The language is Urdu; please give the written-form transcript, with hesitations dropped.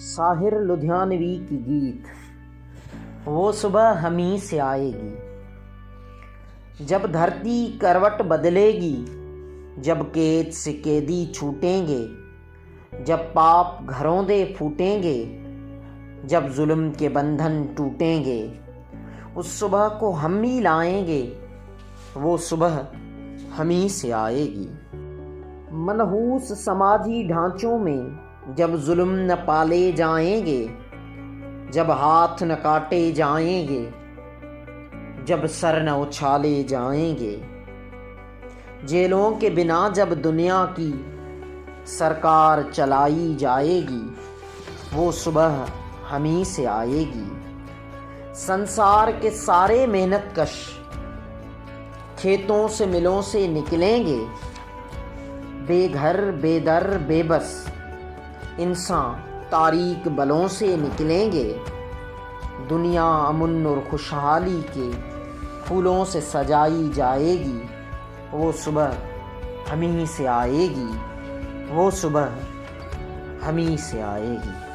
ساحر لدھیانوی کی گیت وہ صبح ہمیں سے آئے گی، جب دھرتی کروٹ بدلے گی، جب قید سے قیدی چھوٹیں گے، جب پاپ گھروں دے پھوٹیں گے، جب ظلم کے بندھن ٹوٹیں گے، اس صبح کو ہم ہی لائیں گے، وہ صبح ہمیں سے آئے گی۔ منحوس سماجی ڈھانچوں میں جب ظلم نہ پالے جائیں گے، جب ہاتھ نہ کاٹے جائیں گے، جب سر نہ اچھالے جائیں گے، جیلوں کے بنا جب دنیا کی سرکار چلائی جائے گی، وہ صبح ہمیں سے آئے گی۔ سنسار کے سارے محنت کش کھیتوں سے ملوں سے نکلیں گے، بے گھر بے در بے بس انسان تاریک بلوں سے نکلیں گے۔ دنیا امن اور خوشحالی کے پھولوں سے سجائی جائے گی، وہ صبح ہمیں سے آئے گی، وہ صبح ہمیں سے آئے گی۔